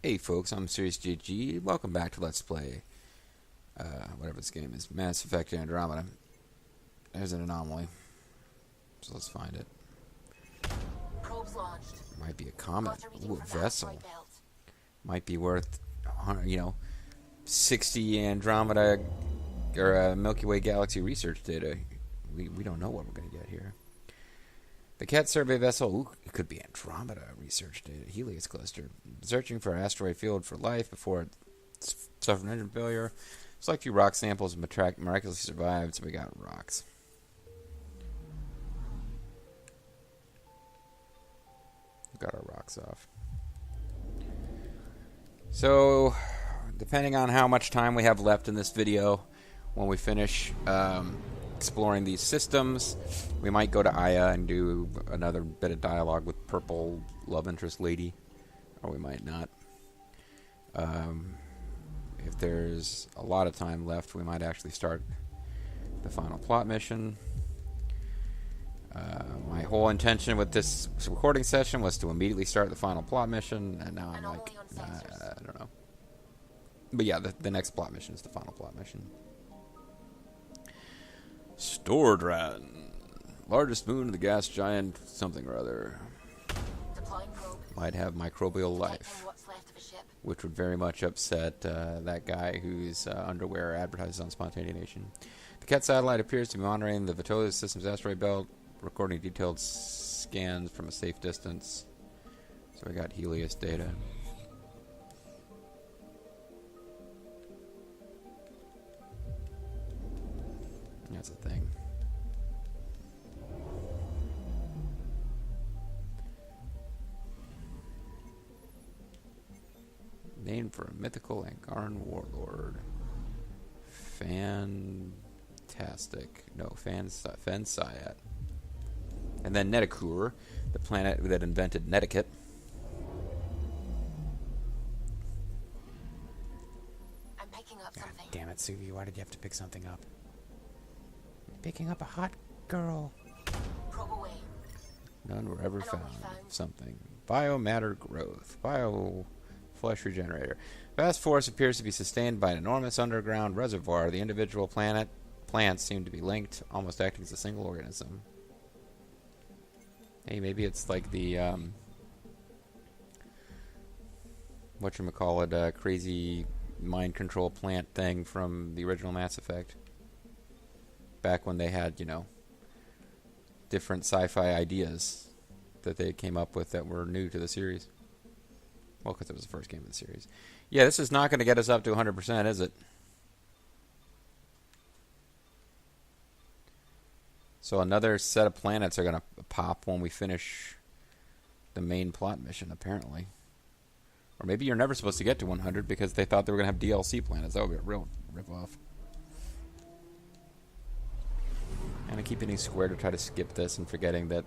Hey folks, I'm MysteriousJG. Welcome back to Let's Play, whatever this game is, Mass Effect Andromeda. There's an anomaly, so let's find it. Probes launched. Might be a comet. Ooh, a vessel. Belt. Might be worth, 60 Andromeda or Milky Way galaxy research data. We don't know what we're going to get here. The CAT survey vessel, ooh, it could be Andromeda research data, Helios cluster. Searching for an asteroid field for life before it suffered an engine failure. Select few rock samples and miraculously survived, so we got rocks. Got our rocks off. So, depending on how much time we have left in this video, when we finish exploring these systems, we might go to Aya and do another bit of dialogue with purple love interest lady, or we might not. If there's a lot of time left, we might actually start the final plot mission. My whole intention with this recording session was to immediately start the final plot mission, and now I'm like, I don't know. But yeah, the next plot mission is the final plot mission. Stordran, largest moon of the gas giant something or other. Might have microbial life, which would very much upset that guy whose underwear advertises on Spontaneation. The CAT satellite appears to be monitoring the Vitola system's asteroid belt, recording detailed scans from a safe distance. So we got Helios data. That's a thing. Named for a mythical Angaran warlord. Fantastic. No, Fansayat. And then Netakur, the planet that invented Netiquette. I'm picking up something. Damn it, Suvi, why did you have to pick something up? Picking up a hot girl. Probe away. None were ever found. Something. Biomatter growth. Bioflesh regenerator. Vast force appears to be sustained by an enormous underground reservoir. The individual plants seem to be linked, almost acting as a single organism. Hey, maybe it's like the whatchamacallit, crazy mind control plant thing from the original Mass Effect. Back when they had, different sci-fi ideas that they came up with that were new to the series. Well, because it was the first game of the series. Yeah, this is not going to get us up to 100%, is it? So another set of planets are going to pop when we finish the main plot mission, apparently. Or maybe you're never supposed to get to 100 because they thought they were going to have DLC planets. That would be a real rip-off. And I keep hitting square to try to skip this and forgetting that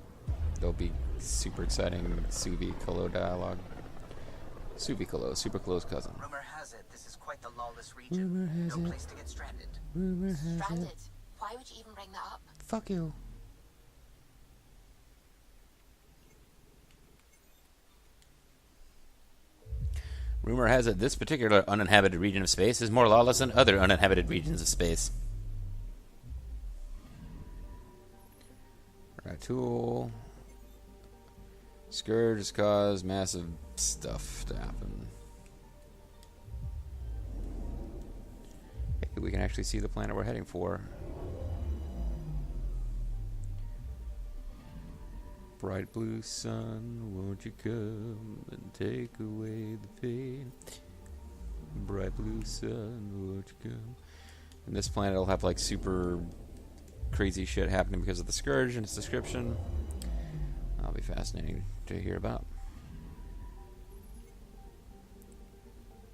there'll be super exciting Suvi Kalo dialogue. Suvi Kalo, super close cousin. Rumor has it this is quite the lawless region. No place to get stranded. Rumor has Stranded. it. Why would you even bring that up? Fuck you. Rumor has it this particular uninhabited region of space is more lawless than other uninhabited regions of space. Right, tool. Scourge has caused massive stuff to happen. Hey, we can actually see the planet we're heading for. Bright blue sun, won't you come and take away the pain? Bright blue sun, won't you come? And this planet will have like super crazy shit happening because of the Scourge in its description. That'll be fascinating to hear about.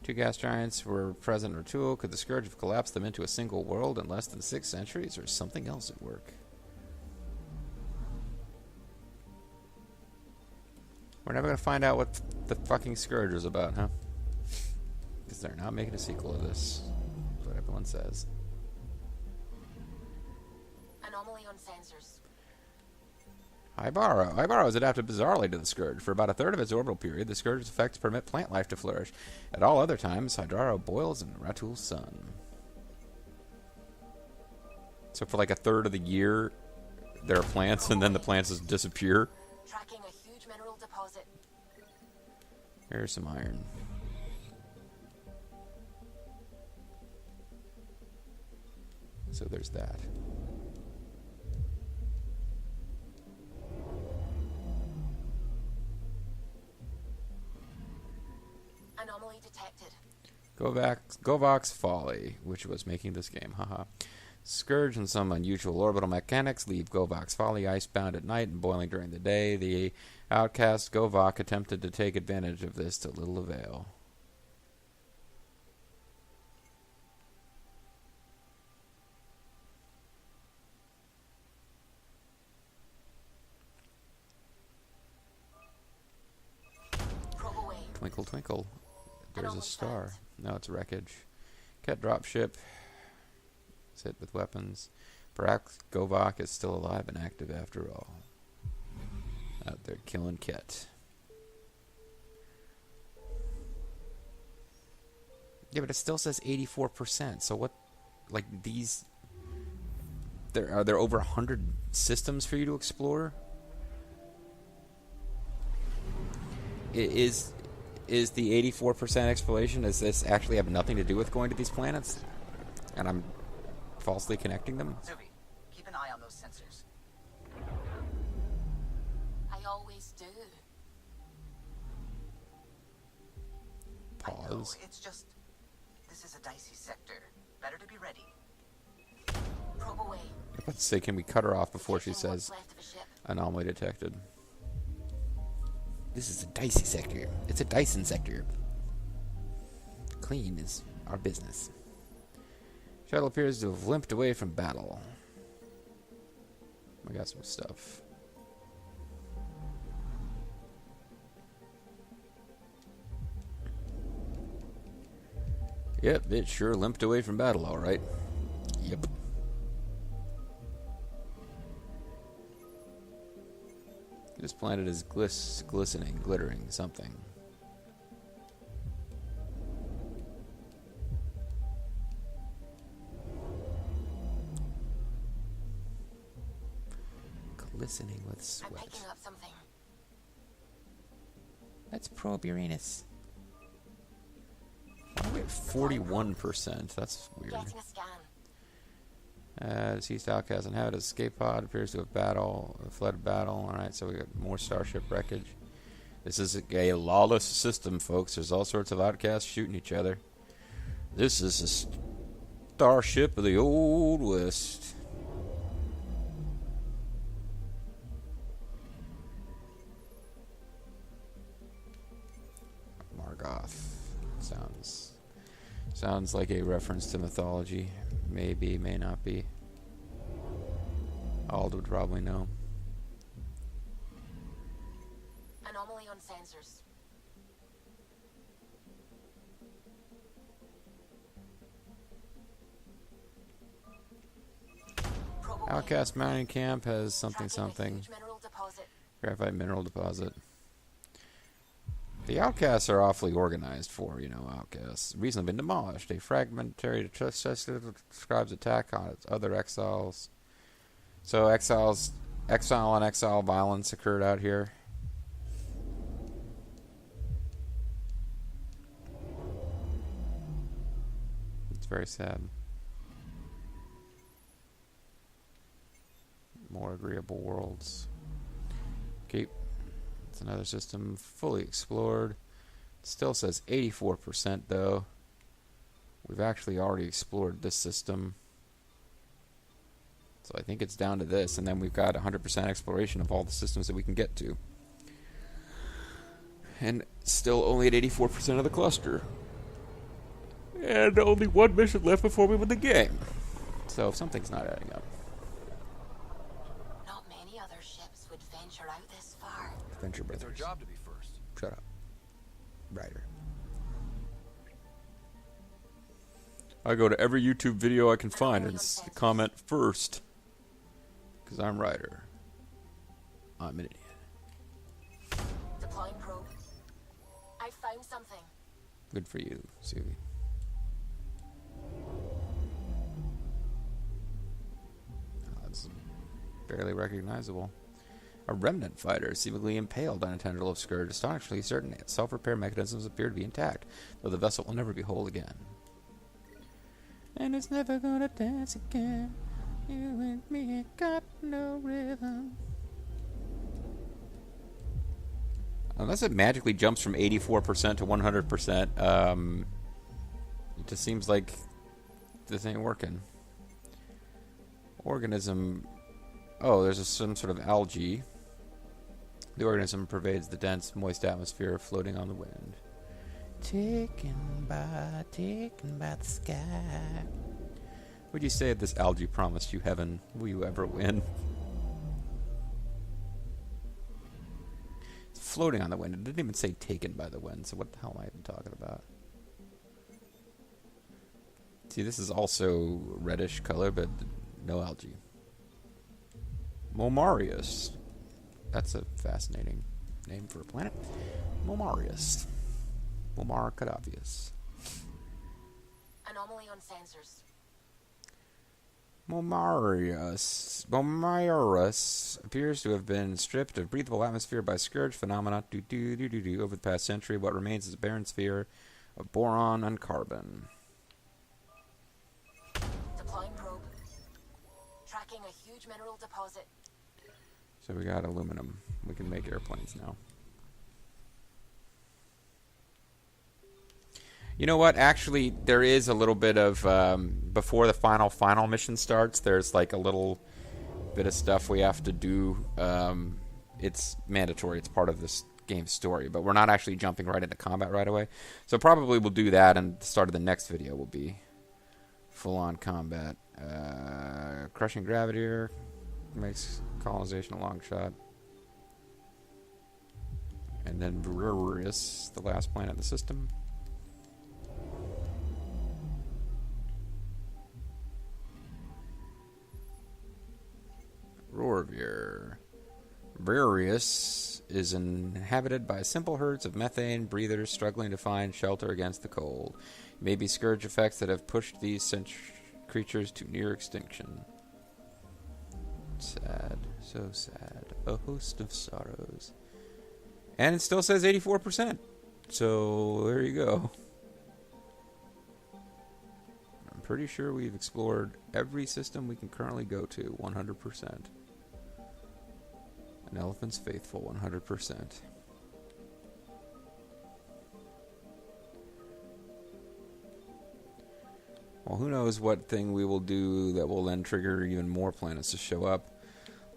Two gas giants were present in Ratul. Could the Scourge have collapsed them into a single world in less than 6 centuries, or something else at work? We're never going to find out what the fucking Scourge is about, huh? Because they're not making a sequel of this. That's what everyone says. Anomaly on sensors. Ibaro is adapted bizarrely to the Scourge. For about a third of its orbital period, the Scourge's effects permit plant life to flourish. At all other times, Hydraro boils in Ratul's sun. So for like a third of the year, there are plants, and then the plants just disappear. Tracking a huge mineral deposit. Here's some iron. So there's that. Anomaly detected. Govok's Folly, which was making this game. Haha. Scourge and some unusual orbital mechanics leave Govok's Folly icebound at night and boiling during the day. The outcast Govok attempted to take advantage of this to little avail. Twinkle, twinkle. There's a star. No, it's wreckage. Cat dropship. It's hit with weapons. Perhaps Govok is still alive and active after all. Out there killing Ket. Yeah, but it still says 84%. So what, like these, are there over 100 systems for you to explore? Is the 84% exploration, does this actually have nothing to do with going to these planets? And I'm falsely connecting them? Zuvi, keep an eye on those sensors. I always do. I know, Pause. it's just... This is a dicey sector. Better to be ready. Probe away. Let's say, can we cut her off before she Checking what's says left of a ship. anomaly detected? This is a dicey sector. It's a Dyson sector. Clean is our business. Shuttle appears to have limped away from battle. We got some stuff. Yep, it sure limped away from battle, all right. Yep. This planet is glistening, glittering, something. Glistening with I'm sweat. picking up something. Let's probe Uranus. Why are we at 41%? That's weird. Getting a scan. Deceased outcast inhabited escape pod appears to have fled battle. Alright, so we got more starship wreckage. This is a lawless system, folks. There's all sorts of outcasts shooting each other. This is a starship of the Old West. Margoth. Sounds like a reference to mythology. Maybe, may not be. Ald would probably know. Anomaly on sensors. Probe away. Outcast mining camp has something Tracking a something. huge mineral deposit. Graphite mineral deposit. The outcasts are awfully organized for, outcasts. Recently been demolished. A fragmentary describes attack on its other exiles. So exile on exile violence occurred out here. It's very sad. More agreeable worlds. Okay. It's another system fully explored. It still says 84% though. We've actually already explored this system. So I think it's down to this, and then we've got 100% exploration of all the systems that we can get to. And still only at 84% of the cluster. And only one mission left before we win the game. So something's not adding up. Not many other ships would venture out this far. Adventure It's our Brothers. job to be first. Shut up. Ryder. I go to every YouTube video I can find and comment first. Because I'm Ryder. I'm an idiot. Deploying probe. I found something. Good for you, Suvi. That's barely recognizable. A remnant fighter, seemingly impaled on a tendril of Scourge. Astonishingly certain self-repair mechanisms appear to be intact, though the vessel will never be whole again. And it's never gonna dance again. You and me ain't got no rhythm. Unless it magically jumps from 84% to 100%, it just seems like this ain't working. Organism. Oh, there's some sort of algae. The organism pervades the dense, moist atmosphere floating on the wind. Taken by the sky. Would you say if this algae promised you heaven, will you ever win? It's floating on the wind. It didn't even say taken by the wind, so what the hell am I even talking about? See, this is also reddish color, but no algae. Momarius. That's a fascinating name for a planet. Momarius. Momar Cadavius. Anomaly on sensors. Momarius appears to have been stripped of breathable atmosphere by Scourge phenomena over the past century. What remains is a barren sphere of boron and carbon. Deploying probe. Tracking a huge mineral deposit. So we got aluminum. We can make airplanes now. You know what? Actually, there is a little bit of, before the final mission starts, there's like a little bit of stuff we have to do. It's mandatory. It's part of this game's story, but we're not actually jumping right into combat right away. So probably we'll do that, and the start of the next video will be full-on combat. Crushing gravity here makes colonization a long shot. And then Brurius, the last planet in the system. Rorvir. Brurius is inhabited by simple herds of methane breathers struggling to find shelter against the cold. It may be scourge effects that have pushed these creatures to near extinction. Sad. So sad. A host of sorrows. And it still says 84%. So, there you go. I'm pretty sure we've explored every system we can currently go to 100%. An elephant's faithful 100%. Well, who knows what thing we will do that will then trigger even more planets to show up.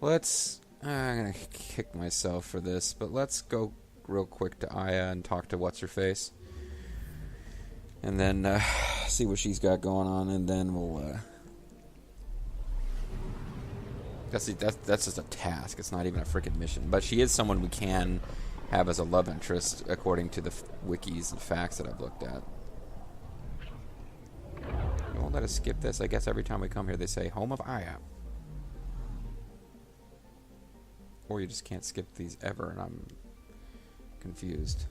Let's... I'm going to kick myself for this, but let's go real quick to Aya and talk to What's-Her-Face. And then see what she's got going on, and then we'll... That's just a task. It's not even a freaking mission. But she is someone we can have as a love interest, according to the wikis and facts that I've looked at. You won't let us skip this? I guess every time we come here they say, Home of Aya. Or you just can't skip these ever, and I'm confused.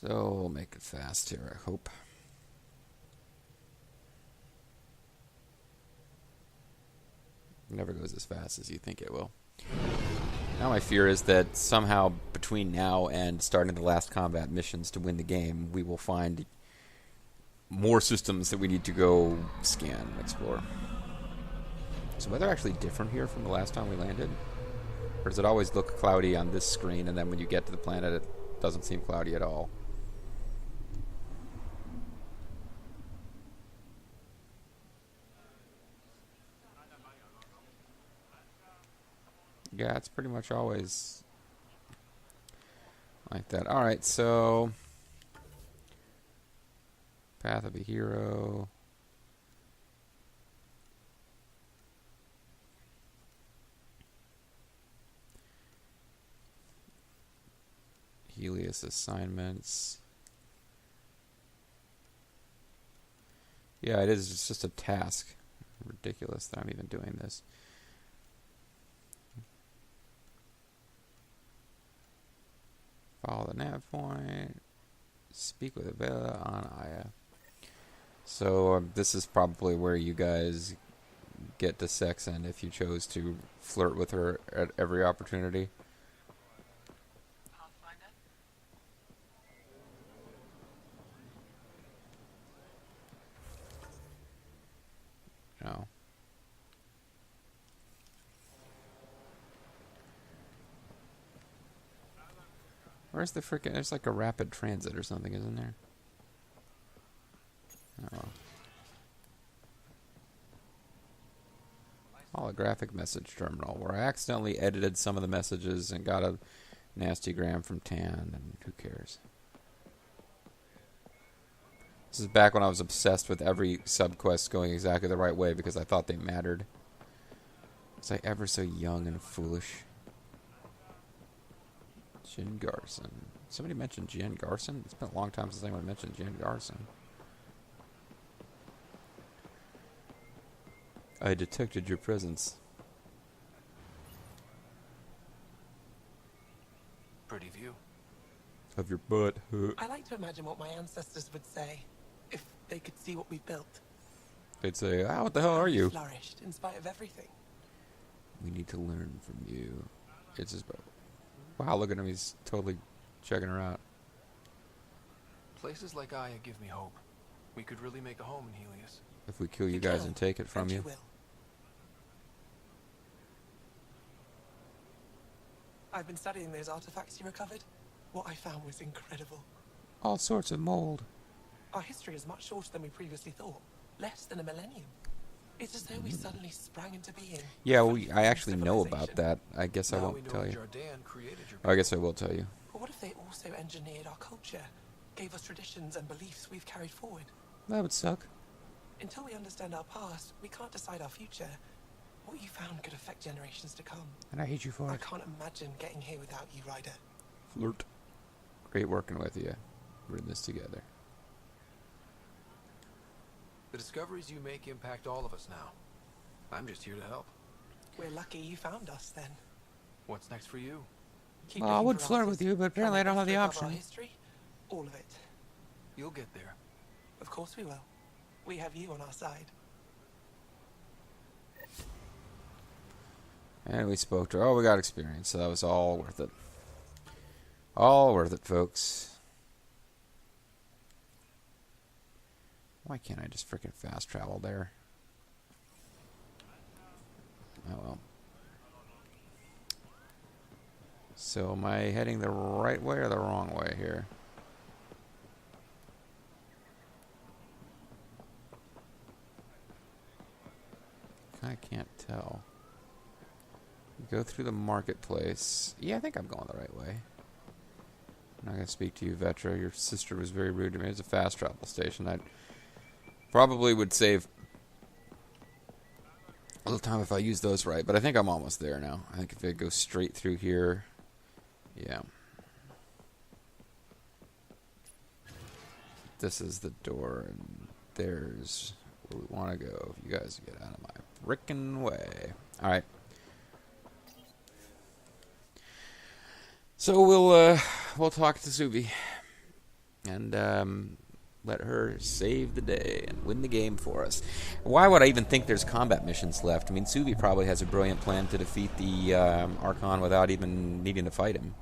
So we'll make it fast here, I hope. It never goes as fast as you think it will. Now my fear is that somehow between now and starting the last combat missions to win the game, we will find more systems that we need to go scan and explore. Is the weather actually different here from the last time we landed? Or does it always look cloudy on this screen, and then when you get to the planet it doesn't seem cloudy at all? Yeah, it's pretty much always like that. Alright, so Path of a Hero. Helios assignments. Yeah, it is. It's just a task. Ridiculous that I'm even doing this. Follow the nav point. Speak with Avila on Aya. So this is probably where you guys get to sex end if you chose to flirt with her at every opportunity. No. Where's the frickin'... There's like a rapid transit or something, isn't there? Oh. Holographic message terminal, where I accidentally edited some of the messages and got a nasty gram from Tan, and who cares? This is back when I was obsessed with every subquest going exactly the right way because I thought they mattered. Was I ever so young and foolish? Jin Garson. Somebody mentioned Jin Garson? It's been a long time since anyone mentioned Jin Garson. I detected your presence. Pretty view. Of your butt. I like to imagine what my ancestors would say if they could see what we built. They'd say, "Ah, what the hell are you?" Flourished in spite of everything. We need to learn from you. It's just, wow, look at him. He's totally checking her out. Places like Aya give me hope. We could really make a home in Helios. If we kill you guys and take it from And you. will. I've been studying those artifacts you recovered. What I found was incredible. All sorts of mold. Our history is much shorter than we previously thought. Less than a millennium. It's as though we suddenly sprang into being. Yeah, I actually know about that. I guess I Now we won't know tell that you. Jordan created your Oh, I guess I will tell you. But what if they also engineered our culture? Gave us traditions and beliefs we've carried forward? That would suck. Until we understand our past, we can't decide our future. What you found could affect generations to come. And I hate you for I it. can't imagine getting here without you, Ryder. Flirt. Great working with you. We're in this together. The discoveries you make impact all of us now. I'm just here to help. We're lucky you found us, then. What's next for you? Keep Well, I looking would for flirt answers. with you, but apparently I don't have the Trying our best to option. uncover our history, all of it. You'll get there. Of course we will. We have you on our side. And we spoke to her. Oh, we got experience, so that was all worth it. All worth it, folks. Why can't I just freaking fast travel there? Oh well. So am I heading the right way or the wrong way here? I can't tell. Go through the marketplace. Yeah, I think I'm going the right way. I'm not going to speak to you, Vetra. Your sister was very rude to me. It's a fast travel station. I probably would save a little time if I use those right, but I think I'm almost there now. I think if I go straight through here, yeah. This is the door, and there's where we want to go. If you guys get out of my frickin' way. All right. So we'll talk to Suvi and let her save the day and win the game for us. Why would I even think there's combat missions left? I mean, Suvi probably has a brilliant plan to defeat the Archon without even needing to fight him.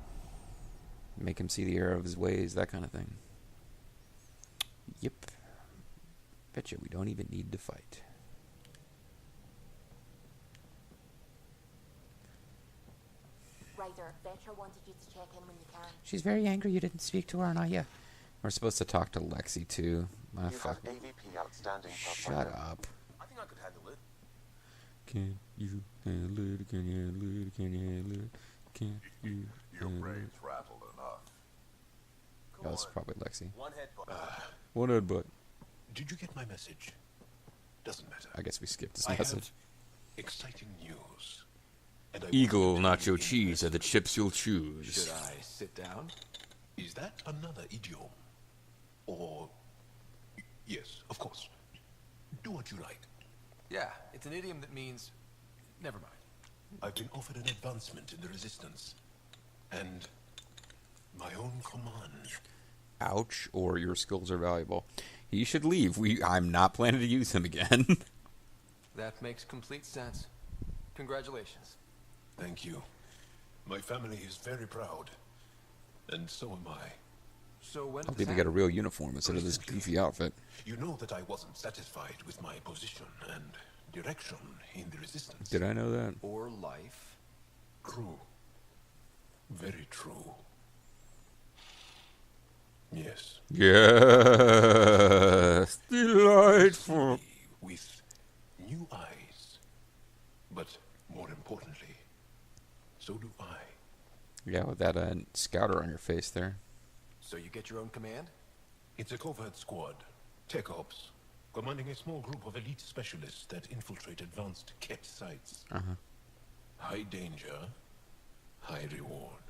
Make him see the error of his ways, that kind of thing. Yep. Betcha we don't even need to fight. Ryder, Vetra wanted you to check in when you can. She's very angry you didn't speak to her, and yeah. We're supposed to talk to Lexi, too. My fuck. AVP outstanding. Shut up. I think I could handle it. Can you handle it? Can you handle it? Can you handle it? Can you Your handle it? brain's rattled enough. Oh, that's probably Lexi. One headbutt. One headbutt. Did you get my message? Doesn't matter. I guess we skipped this I message. have exciting news. And I Eagle want to nacho tell you cheese are the investment. chips you'll choose. Should I sit down? Is that another idiom? Or... Yes, of course. Do what you like. Yeah, it's an idiom that means... Never mind. I've been offered an advancement in the Resistance. And... my own command. Ouch, or your skills are valuable. He should leave. I'm not planning to use him again. That makes complete sense. Congratulations. Thank you. My family is very proud. And so am I. So when I'll did be this to get a happen? real uniform instead of this goofy outfit. You know that I wasn't satisfied with my position and direction in the Resistance. Did I know that? Or life? True. Very true. Yes. Yes. Delightful. With new eyes. But more importantly, so do I. Yeah, with that scouter on your face there. So you get your own command? It's a covert squad, Tech Ops, commanding a small group of elite specialists that infiltrate advanced Ket sites. High danger, high reward.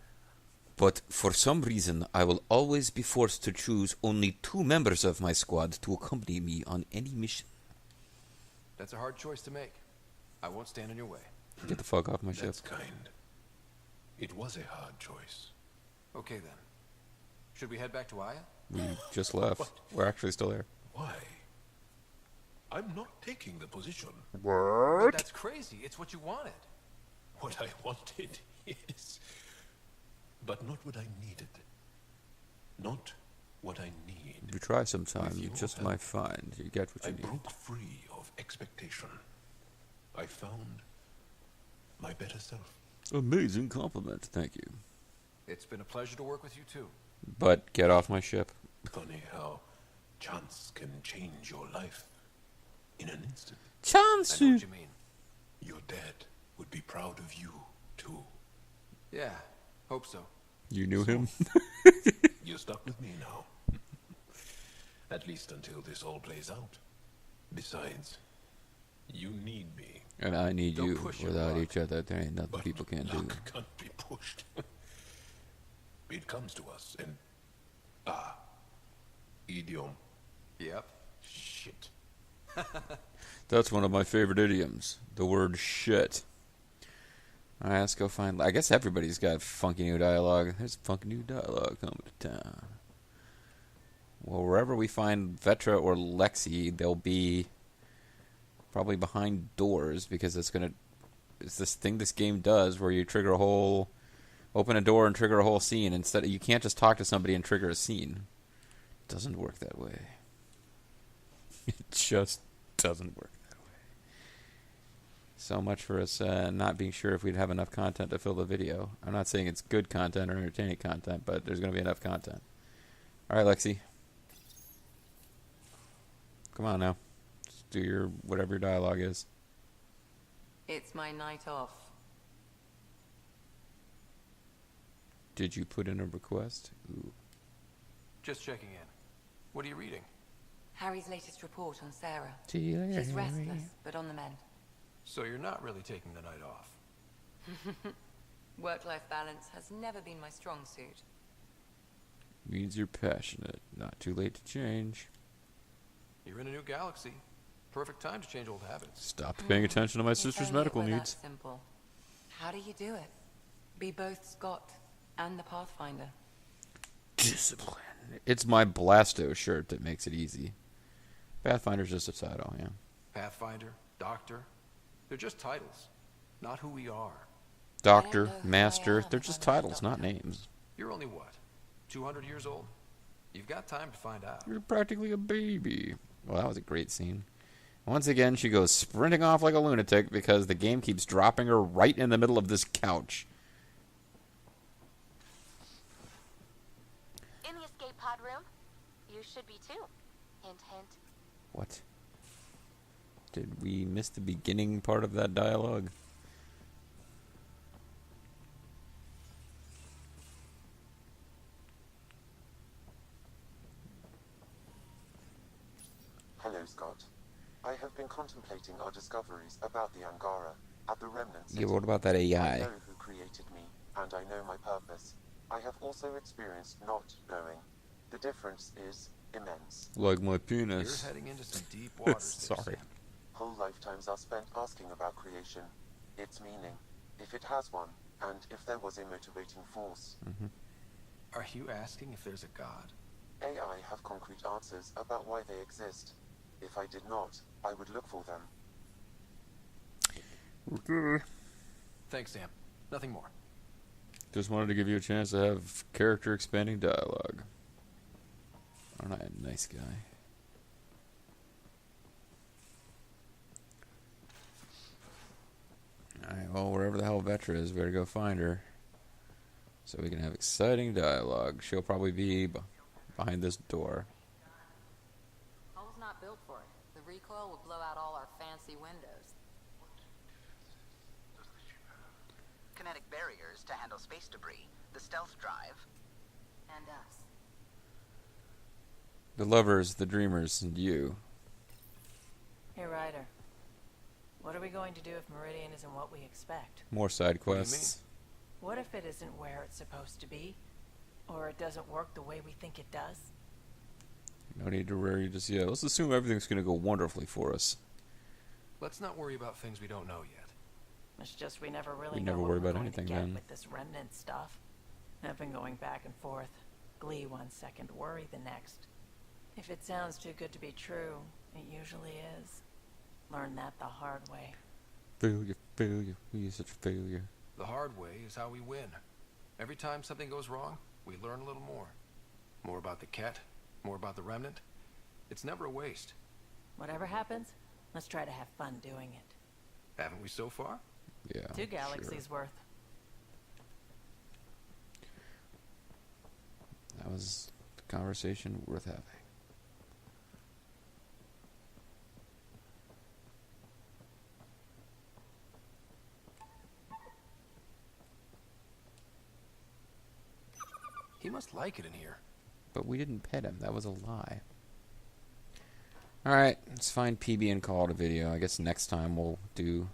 But for some reason, I will always be forced to choose only 2 members of my squad to accompany me on any mission. That's a hard choice to make. I won't stand in your way. Get the fuck off my ship. That's kind. It was a hard choice. Okay then. Should we head back to Aya? We just left. We're actually still there. Why? I'm not taking the position. But that's crazy. It's what you wanted. What I wanted, yes. But not what I needed. Not what I need. If you try sometime, With you your just help, might find you get what I you need. broke free of expectation. I found my better self. Amazing compliment, thank you. It's been a pleasure to work with you too. But get off my ship. Funny how chance can change your life in an instant. Chance! I know what you mean. Your dad would be proud of you, too. Yeah, hope so. You knew him? You're stuck with me now. At least until this all plays out. Besides, you need me. And I need Don't you. push your Without luck. each other, there ain't nothing But people can't do. luck can't be pushed. It comes to us and... idiom. Yep. Shit. That's one of my favorite idioms. The word shit. Alright, let's go find... I guess everybody's got funky new dialogue. There's funky new dialogue coming to town. Well, wherever we find Vetra or Lexi, they'll be probably behind doors because it's gonna... It's this thing this game does where you trigger a whole... Open a door and trigger a whole scene. Instead, you can't just talk to somebody and trigger a scene. It doesn't work that way. It just doesn't work that way. So much for us not being sure if we'd have enough content to fill the video. I'm not saying it's good content or entertaining content, but there's going to be enough content. Alright, Lexi. Come on now. Just do your whatever your dialogue is. It's my night off. Did you put in a request? Ooh. Just checking in. What are you reading? Harry's latest report on Sarah. See you later, She's Harry. restless, but on the mend. So you're not really taking the night off. Work-life balance has never been my strong suit. Means you're passionate. Not too late to change. You're in a new galaxy. Perfect time to change old habits. Stop paying attention to my If sister's only it medical were that needs. simple. How do you do it? Be both Scott and the Pathfinder. Discipline. It's my Blasto shirt that makes it easy. Pathfinder's just a title, yeah. Pathfinder, Doctor, they're just titles, not who we are. Doctor, know who I Master, am they're if just I'm not a titles, not doctor. names. You're only what, 200 years old? You've got time to find out. You're practically a baby. Well, that was a great scene. Once again, she goes sprinting off like a lunatic because the game keeps dropping her right in the middle of this couch. In the escape pod room, you should be too. Hint, hint. What? Did we miss the beginning part of that dialogue? Hello, Scott. I have been contemplating our discoveries about the Angara at the Remnant City. Yeah, what about that AI? I know who created me, and I know my purpose. I have also experienced not knowing. The difference is immense. Like my You're penis. heading into some deep waters. Sorry. There, Sam. Whole lifetimes are spent asking about creation, its meaning, if it has one, and if there was a motivating force. Are you asking if there's a god? AI have concrete answers about why they exist. If I did not, I would look for them. Thanks, Sam. Nothing more. Just wanted to give you a chance to have character expanding dialogue. Aren't I a nice guy? Alright, well, wherever the hell Vetra is, we gotta go find her. So we can have exciting dialogue. She'll probably be behind this door. Hull's not built for it. The recoil will blow out all our fancy windows. Kinetic barriers to handle space debris, the stealth drive. And us. The lovers, the dreamers, and you. Hey, Ryder. What are we going to do if Meridian isn't what we expect? More side What do you quests. What if it isn't where it's supposed to be? Or it doesn't work the way we think it does? No need to worry just yet. Let's assume everything's gonna go wonderfully for us. Let's not worry about things we don't know yet. It's just we never really We know never what worry we're about going to anything get then. with this remnant stuff. I've been going back and forth. Glee 1 second, worry the next. If it sounds too good to be true, it usually is. Learn that the hard way. Failure, failure. You're such a failure. The hard way is how we win. Every time something goes wrong, we learn a little more. More about the Ket, more about the remnant. It's never a waste. Whatever happens, let's try to have fun doing it. Haven't we so far? Yeah. 2 galaxies worth. That was a conversation worth having. He must like it in here. But we didn't pet him. That was a lie. Alright, let's find PB and call it a video. I guess next time we'll do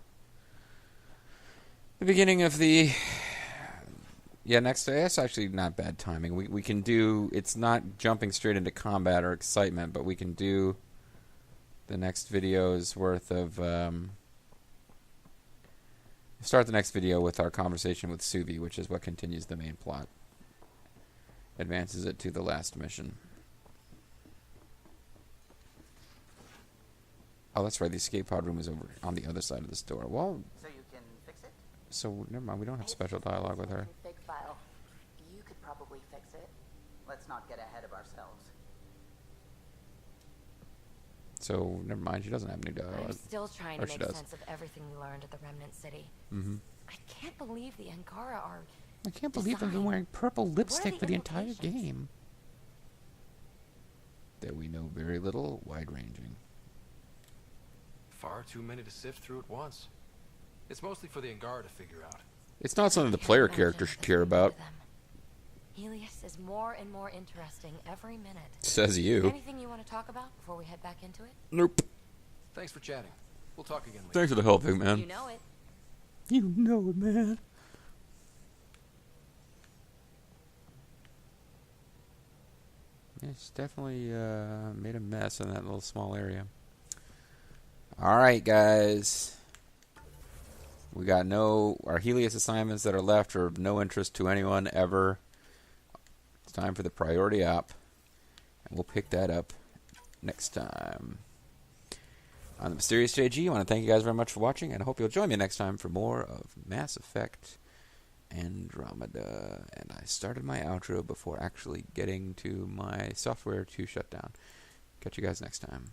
the beginning of the... Yeah, next day. That's actually not bad timing. We can do... It's not jumping straight into combat or excitement, but we can do the next video's worth of... Start the next video with our conversation with Suvi, which is what continues the main plot. Advances it to the last mission. Oh, that's right. The escape pod room is over on the other side of this door. Well, So you can fix it? so never mind. We don't have special dialogue with her. Big file. You could probably fix it. Let's not get ahead of ourselves. So never mind. She doesn't have new dialogue. I'm still trying Or to she make does. sense of everything we learned at the Remnant City. Mm-hmm. I can't believe the Angara are... I can't believe they've been Design. wearing purple lipstick the for the entire implications? game. That we know very little, wide-ranging. Far too many to sift through at once. It's mostly for the Angaran to figure out. It's not something the Can't player imagine character should what's care happening about. to them. Helios is more and more interesting every minute. Says you. Anything you want to talk about before we head back into it? Nope. Thanks for chatting. We'll talk again later. Thanks for the help, big man. You know it. You know it, man. It's definitely made a mess in that little small area. Alright, guys. We got our Helios assignments that are left are of no interest to anyone ever. It's time for the priority op. And we'll pick that up next time. On the MysteriousJG, I want to thank you guys very much for watching, and I hope you'll join me next time for more of Mass Effect Andromeda. And I started my outro before actually getting to my software to shut down. Catch you guys next time.